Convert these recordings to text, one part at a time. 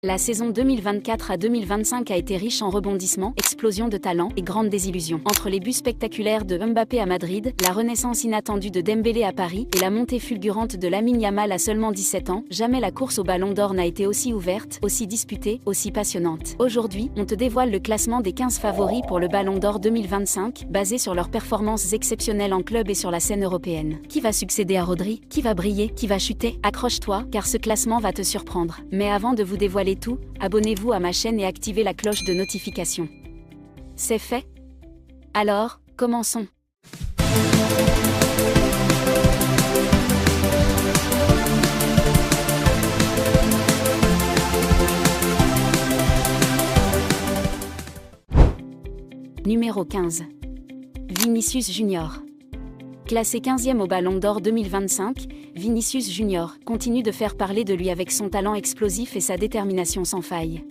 La saison 2024 à 2025 a été riche en rebondissements, explosions de talent et grandes désillusions. Entre les buts spectaculaires de Mbappé à Madrid, la renaissance inattendue de Dembélé à Paris et la montée fulgurante de Lamine Yamal à seulement 17 ans, jamais la course au Ballon d'Or n'a été aussi ouverte, aussi disputée, aussi passionnante. Aujourd'hui, on te dévoile le classement des 15 favoris pour le Ballon d'Or 2025, basé sur leurs performances exceptionnelles en club et sur la scène européenne. Qui va succéder à Rodri? Qui va briller? Qui va chuter? Accroche-toi, car ce classement va te surprendre. Mais avant de vous dévoiler tout, abonnez-vous à ma chaîne et activez la cloche de notification. C'est fait? Alors, commençons. Numéro 15. Vinicius Junior. Classé 15e au Ballon d'Or 2025, Vinicius Junior continue de faire parler de lui avec son talent explosif et sa détermination sans faille.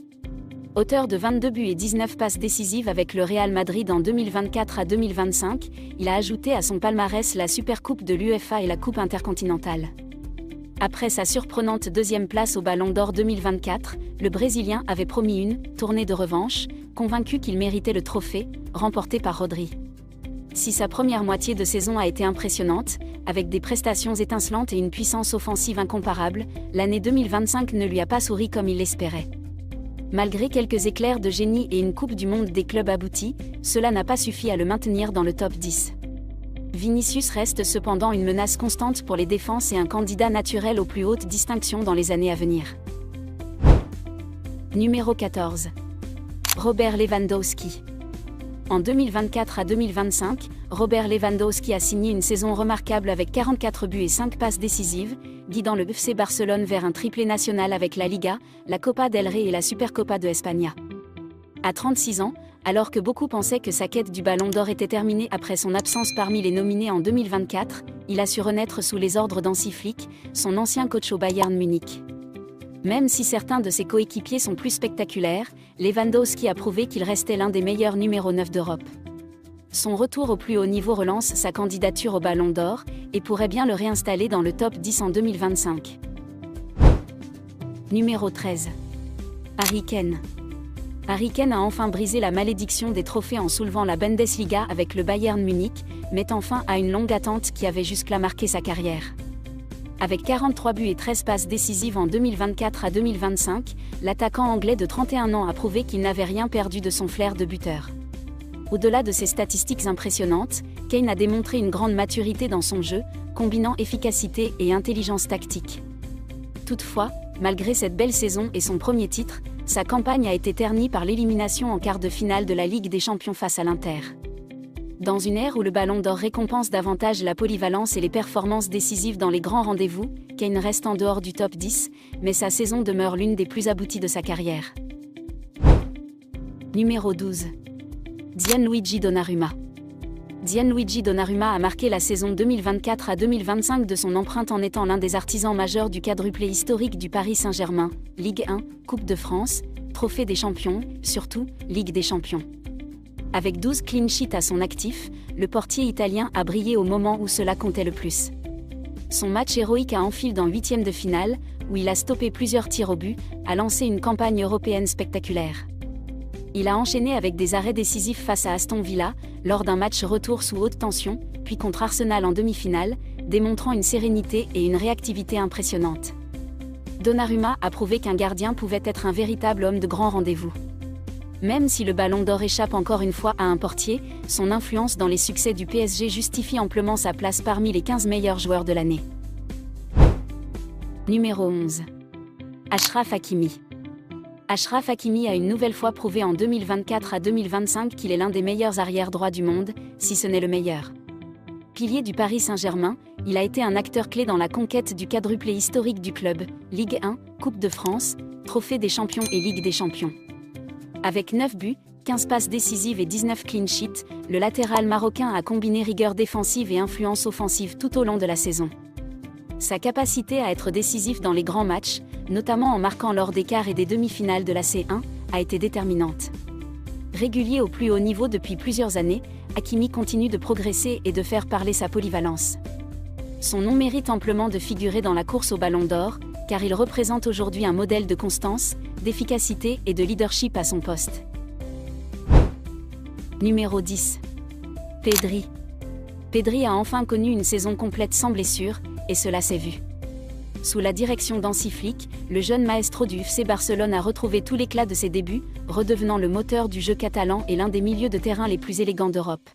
Auteur de 22 buts et 19 passes décisives avec le Real Madrid en 2024 à 2025, il a ajouté à son palmarès la Supercoupe de l'UEFA et la Coupe intercontinentale. Après sa surprenante deuxième place au Ballon d'Or 2024, le Brésilien avait promis une tournée de revanche, convaincu qu'il méritait le trophée, remporté par Rodri. Si sa première moitié de saison a été impressionnante, avec des prestations étincelantes et une puissance offensive incomparable, l'année 2025 ne lui a pas souri comme il l'espérait. Malgré quelques éclairs de génie et une Coupe du Monde des clubs aboutie, cela n'a pas suffi à le maintenir dans le top 10. Vinicius reste cependant une menace constante pour les défenses et un candidat naturel aux plus hautes distinctions dans les années à venir. Numéro 14. Robert Lewandowski. En 2024 à 2025, Robert Lewandowski a signé une saison remarquable avec 44 buts et 5 passes décisives, guidant le FC Barcelone vers un triplé national avec la Liga, la Copa del Rey et la Supercopa de España. À 36 ans, alors que beaucoup pensaient que sa quête du Ballon d'Or était terminée après son absence parmi les nominés en 2024, il a su renaître sous les ordres d'Hansi Flick, son ancien coach au Bayern Munich. Même si certains de ses coéquipiers sont plus spectaculaires, Lewandowski a prouvé qu'il restait l'un des meilleurs numéro 9 d'Europe. Son retour au plus haut niveau relance sa candidature au Ballon d'Or et pourrait bien le réinstaller dans le top 10 en 2025. Numéro 13. Harry Kane. Harry Kane a enfin brisé la malédiction des trophées en soulevant la Bundesliga avec le Bayern Munich, mettant fin à une longue attente qui avait jusque-là marqué sa carrière. Avec 43 buts et 13 passes décisives en 2024 à 2025, l'attaquant anglais de 31 ans a prouvé qu'il n'avait rien perdu de son flair de buteur. Au-delà de ses statistiques impressionnantes, Kane a démontré une grande maturité dans son jeu, combinant efficacité et intelligence tactique. Toutefois, malgré cette belle saison et son premier titre, sa campagne a été ternie par l'élimination en quart de finale de la Ligue des Champions face à l'Inter. Dans une ère où le Ballon d'Or récompense davantage la polyvalence et les performances décisives dans les grands rendez-vous, Kane reste en dehors du top 10, mais sa saison demeure l'une des plus abouties de sa carrière. Numéro 12. Gianluigi Donnarumma. Gianluigi Donnarumma a marqué la saison 2024 à 2025 de son empreinte en étant l'un des artisans majeurs du quadruplé historique du Paris Saint-Germain, Ligue 1, Coupe de France, Trophée des Champions, surtout, Ligue des Champions. Avec 12 clean sheets à son actif, le portier italien a brillé au moment où cela comptait le plus. Son match héroïque à Anfield en huitième de finale, où il a stoppé plusieurs tirs au but, a lancé une campagne européenne spectaculaire. Il a enchaîné avec des arrêts décisifs face à Aston Villa, lors d'un match retour sous haute tension, puis contre Arsenal en demi-finale, démontrant une sérénité et une réactivité impressionnantes. Donnarumma a prouvé qu'un gardien pouvait être un véritable homme de grand rendez-vous. Même si le Ballon d'Or échappe encore une fois à un portier, son influence dans les succès du PSG justifie amplement sa place parmi les 15 meilleurs joueurs de l'année. Numéro 11. Achraf Hakimi. Achraf Hakimi a une nouvelle fois prouvé en 2024 à 2025 qu'il est l'un des meilleurs arrière-droits du monde, si ce n'est le meilleur. Pilier du Paris Saint-Germain, il a été un acteur clé dans la conquête du quadruplé historique du club, Ligue 1, Coupe de France, Trophée des Champions et Ligue des Champions. Avec 9 buts, 15 passes décisives et 19 clean sheets, le latéral marocain a combiné rigueur défensive et influence offensive tout au long de la saison. Sa capacité à être décisif dans les grands matchs, notamment en marquant lors des quarts et des demi-finales de la C1, a été déterminante. Régulier au plus haut niveau depuis plusieurs années, Hakimi continue de progresser et de faire parler sa polyvalence. Son nom mérite amplement de figurer dans la course au Ballon d'Or, car il représente aujourd'hui un modèle de constance, d'efficacité et de leadership à son poste. Numéro 10. Pedri. Pedri a enfin connu une saison complète sans blessure, et cela s'est vu. Sous la direction d'Hansi Flick, le jeune maestro du FC Barcelone a retrouvé tout l'éclat de ses débuts, redevenant le moteur du jeu catalan et l'un des milieux de terrain les plus élégants d'Europe.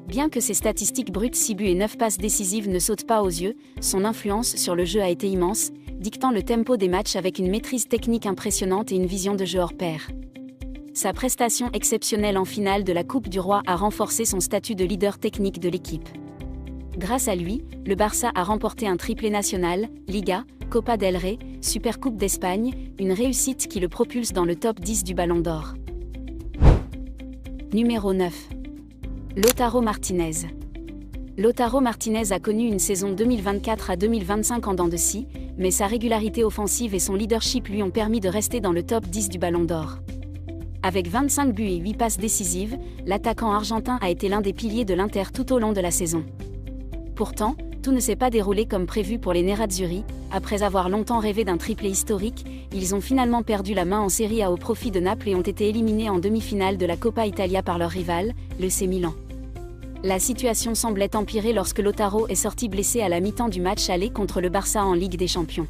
Bien que ses statistiques brutes 6 buts et 9 passes décisives ne sautent pas aux yeux, son influence sur le jeu a été immense, dictant le tempo des matchs avec une maîtrise technique impressionnante et une vision de jeu hors pair. Sa prestation exceptionnelle en finale de la Coupe du Roi a renforcé son statut de leader technique de l'équipe. Grâce à lui, le Barça a remporté un triplé national, Liga, Copa del Rey, Supercoupe d'Espagne, une réussite qui le propulse dans le top 10 du Ballon d'Or. Numéro 9. Lautaro Martinez. Lautaro Martinez a connu une saison 2024 à 2025 en dents de scie, mais sa régularité offensive et son leadership lui ont permis de rester dans le top 10 du Ballon d'Or. Avec 25 buts et 8 passes décisives, l'attaquant argentin a été l'un des piliers de l'Inter tout au long de la saison. Pourtant, tout ne s'est pas déroulé comme prévu pour les Nerazzurri. Après avoir longtemps rêvé d'un triplé historique, ils ont finalement perdu la main en Serie A au profit de Naples et ont été éliminés en demi-finale de la Coppa Italia par leur rival, l'AC Milan. La situation semblait empirer lorsque Lautaro est sorti blessé à la mi-temps du match aller contre le Barça en Ligue des Champions.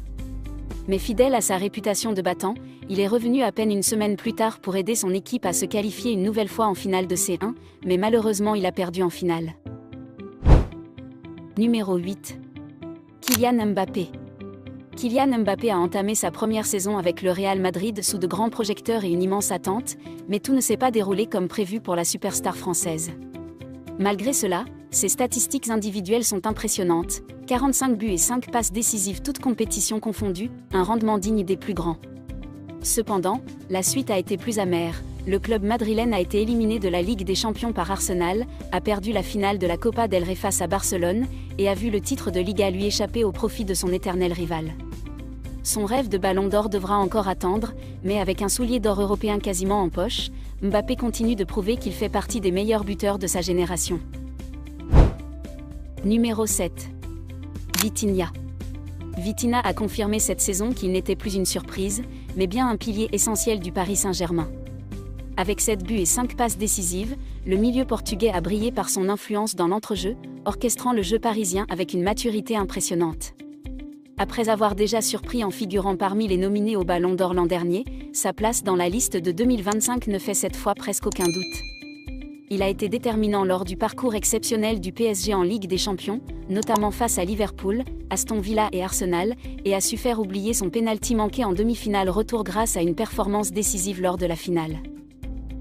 Mais fidèle à sa réputation de battant, il est revenu à peine une semaine plus tard pour aider son équipe à se qualifier une nouvelle fois en finale de C1, mais malheureusement il a perdu en finale. Numéro 8. Kylian Mbappé. Kylian Mbappé a entamé sa première saison avec le Real Madrid sous de grands projecteurs et une immense attente, mais tout ne s'est pas déroulé comme prévu pour la superstar française. Malgré cela, ses statistiques individuelles sont impressionnantes, 45 buts et 5 passes décisives toutes compétitions confondues, un rendement digne des plus grands. Cependant, la suite a été plus amère. Le club madrilène a été éliminé de la Ligue des Champions par Arsenal, a perdu la finale de la Copa del Rey face à Barcelone, et a vu le titre de Liga lui échapper au profit de son éternel rival. Son rêve de Ballon d'Or devra encore attendre, mais avec un soulier d'or européen quasiment en poche, Mbappé continue de prouver qu'il fait partie des meilleurs buteurs de sa génération. Numéro 7. Vitinha. Vitinha a confirmé cette saison qu'il n'était plus une surprise, mais bien un pilier essentiel du Paris Saint-Germain. Avec 7 buts et 5 passes décisives, le milieu portugais a brillé par son influence dans l'entrejeu, orchestrant le jeu parisien avec une maturité impressionnante. Après avoir déjà surpris en figurant parmi les nominés au Ballon d'Or l'an dernier, sa place dans la liste de 2025 ne fait cette fois presque aucun doute. Il a été déterminant lors du parcours exceptionnel du PSG en Ligue des Champions, notamment face à Liverpool, Aston Villa et Arsenal, et a su faire oublier son pénalty manqué en demi-finale retour grâce à une performance décisive lors de la finale.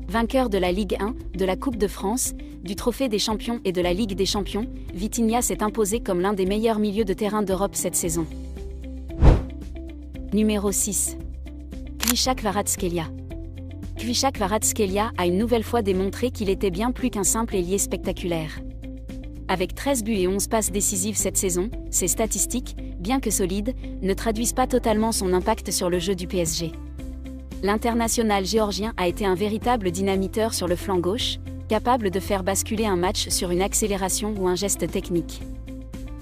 Vainqueur de la Ligue 1, de la Coupe de France, du Trophée des Champions et de la Ligue des Champions, Vitinha s'est imposé comme l'un des meilleurs milieux de terrain d'Europe cette saison. Numéro 6. Kvicha Kvaratskhelia. Kvicha Kvaratskhelia a une nouvelle fois démontré qu'il était bien plus qu'un simple ailier spectaculaire. Avec 13 buts et 11 passes décisives cette saison, ses statistiques, bien que solides, ne traduisent pas totalement son impact sur le jeu du PSG. L'international géorgien a été un véritable dynamiteur sur le flanc gauche, capable de faire basculer un match sur une accélération ou un geste technique.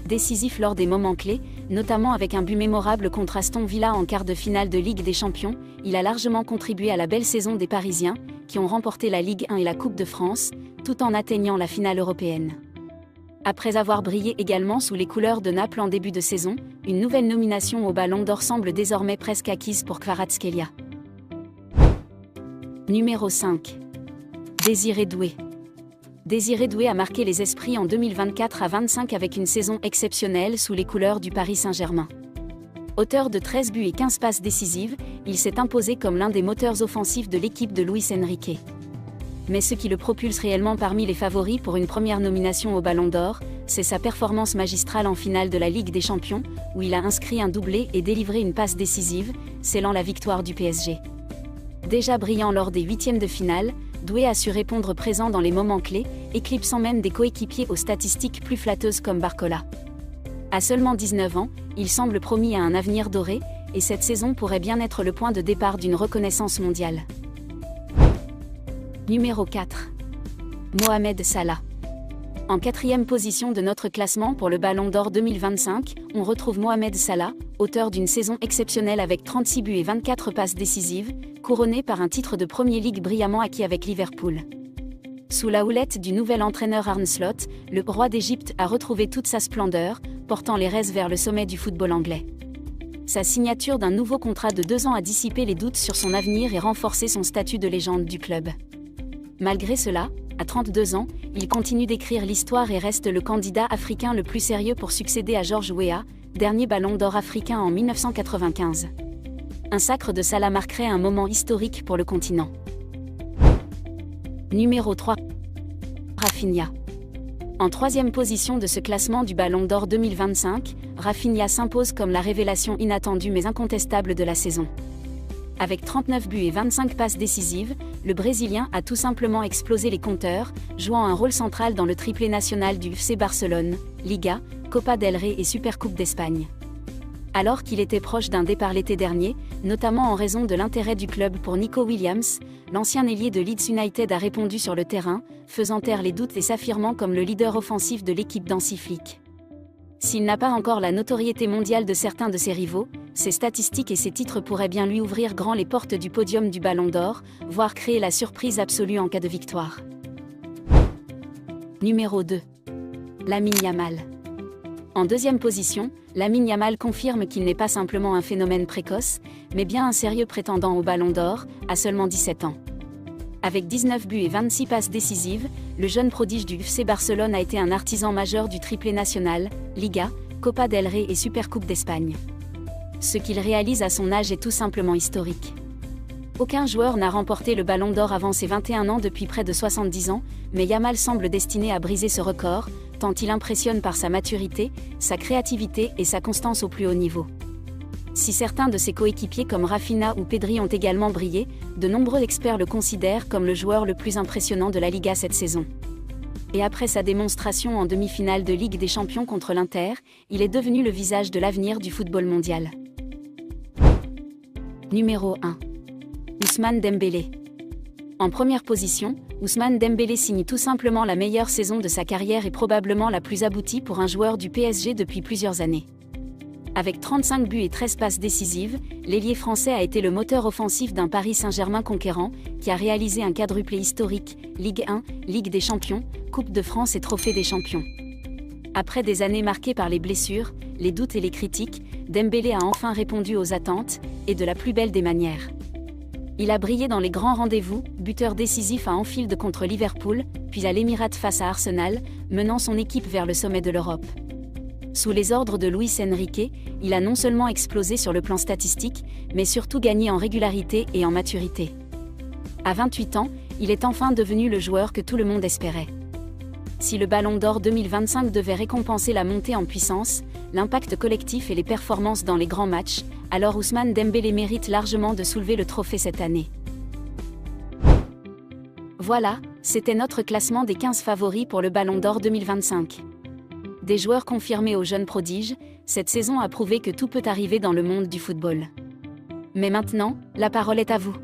Décisif lors des moments clés, notamment avec un but mémorable contre Aston Villa en quart de finale de Ligue des Champions, il a largement contribué à la belle saison des Parisiens, qui ont remporté la Ligue 1 et la Coupe de France, tout en atteignant la finale européenne. Après avoir brillé également sous les couleurs de Naples en début de saison, une nouvelle nomination au Ballon d'Or semble désormais presque acquise pour Kvaratskhelia. Numéro 5. Désiré Doué. Désiré Doué a marqué les esprits en 2024 à 25 avec une saison exceptionnelle sous les couleurs du Paris Saint-Germain. Auteur de 13 buts et 15 passes décisives, il s'est imposé comme l'un des moteurs offensifs de l'équipe de Luis Enrique. Mais ce qui le propulse réellement parmi les favoris pour une première nomination au Ballon d'Or, c'est sa performance magistrale en finale de la Ligue des Champions, où il a inscrit un doublé et délivré une passe décisive, scellant la victoire du PSG. Déjà brillant lors des huitièmes de finale, Doué a su répondre présent dans les moments clés, éclipsant même des coéquipiers aux statistiques plus flatteuses comme Barcola. À seulement 19 ans, il semble promis à un avenir doré, et cette saison pourrait bien être le point de départ d'une reconnaissance mondiale. Numéro 4. Mohamed Salah. En 4e position de notre classement pour le Ballon d'Or 2025, on retrouve Mohamed Salah, auteur d'une saison exceptionnelle avec 36 buts et 24 passes décisives, couronné par un titre de Premier League brillamment acquis avec Liverpool. Sous la houlette du nouvel entraîneur Arne Slot, le roi d'Égypte a retrouvé toute sa splendeur, portant les Reds vers le sommet du football anglais. Sa signature d'un nouveau contrat de 2 ans a dissipé les doutes sur son avenir et renforcé son statut de légende du club. Malgré cela, à 32 ans, il continue d'écrire l'histoire et reste le candidat africain le plus sérieux pour succéder à George Weah, dernier Ballon d'Or africain en 1995. Un sacre de Salah marquerait un moment historique pour le continent. Numéro 3. Raphinha. En 3e position de ce classement du Ballon d'Or 2025, Raphinha s'impose comme la révélation inattendue mais incontestable de la saison. Avec 39 buts et 25 passes décisives, le Brésilien a tout simplement explosé les compteurs, jouant un rôle central dans le triplé national du FC Barcelone, Liga, Copa del Rey et Supercoupe d'Espagne. Alors qu'il était proche d'un départ l'été dernier, notamment en raison de l'intérêt du club pour Nico Williams, l'ancien ailier de Leeds United a répondu sur le terrain, faisant taire les doutes et s'affirmant comme le leader offensif de l'équipe d'Hansi Flick. S'il n'a pas encore la notoriété mondiale de certains de ses rivaux, ses statistiques et ses titres pourraient bien lui ouvrir grand les portes du podium du Ballon d'Or, voire créer la surprise absolue en cas de victoire. Numéro 2. Lamine Yamal. En 2e position, Lamine Yamal confirme qu'il n'est pas simplement un phénomène précoce, mais bien un sérieux prétendant au Ballon d'Or, à seulement 17 ans. Avec 19 buts et 26 passes décisives, le jeune prodige du FC Barcelone a été un artisan majeur du triplé national, Liga, Copa del Rey et Supercoupe d'Espagne. Ce qu'il réalise à son âge est tout simplement historique. Aucun joueur n'a remporté le Ballon d'Or avant ses 21 ans depuis près de 70 ans, mais Yamal semble destiné à briser ce record, tant il impressionne par sa maturité, sa créativité et sa constance au plus haut niveau. Si certains de ses coéquipiers comme Raphinha ou Pedri ont également brillé, de nombreux experts le considèrent comme le joueur le plus impressionnant de la Liga cette saison. Et après sa démonstration en demi-finale de Ligue des Champions contre l'Inter, il est devenu le visage de l'avenir du football mondial. Numéro 1. Ousmane Dembélé. En première position, Ousmane Dembélé signe tout simplement la meilleure saison de sa carrière et probablement la plus aboutie pour un joueur du PSG depuis plusieurs années. Avec 35 buts et 13 passes décisives, l'ailier français a été le moteur offensif d'un Paris Saint-Germain conquérant, qui a réalisé un quadruplé historique, Ligue 1, Ligue des Champions, Coupe de France et Trophée des Champions. Après des années marquées par les blessures, les doutes et les critiques, Dembélé a enfin répondu aux attentes, et de la plus belle des manières. Il a brillé dans les grands rendez-vous, buteur décisif à Anfield contre Liverpool, puis à l'Émirate face à Arsenal, menant son équipe vers le sommet de l'Europe. Sous les ordres de Luis Enrique, il a non seulement explosé sur le plan statistique, mais surtout gagné en régularité et en maturité. À 28 ans, il est enfin devenu le joueur que tout le monde espérait. Si le Ballon d'Or 2025 devait récompenser la montée en puissance, l'impact collectif et les performances dans les grands matchs, alors Ousmane Dembélé mérite largement de soulever le trophée cette année. Voilà, c'était notre classement des 15 favoris pour le Ballon d'Or 2025. Des joueurs confirmés aux jeunes prodiges, cette saison a prouvé que tout peut arriver dans le monde du football. Mais maintenant, la parole est à vous.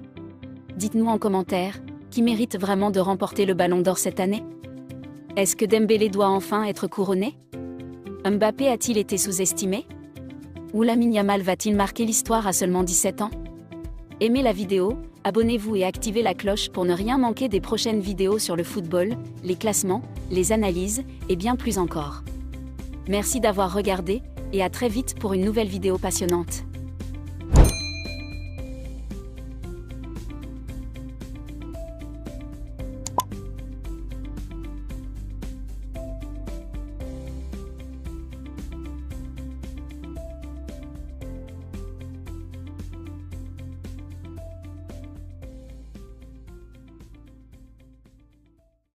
Dites-nous en commentaire, qui mérite vraiment de remporter le Ballon d'Or cette année ? Est-ce que Dembélé doit enfin être couronné ? Mbappé a-t-il été sous-estimé ? Ou Lamine Yamal va-t-il marquer l'histoire à seulement 17 ans ? Aimez la vidéo, abonnez-vous et activez la cloche pour ne rien manquer des prochaines vidéos sur le football, les classements, les analyses, et bien plus encore. Merci d'avoir regardé, et à très vite pour une nouvelle vidéo passionnante.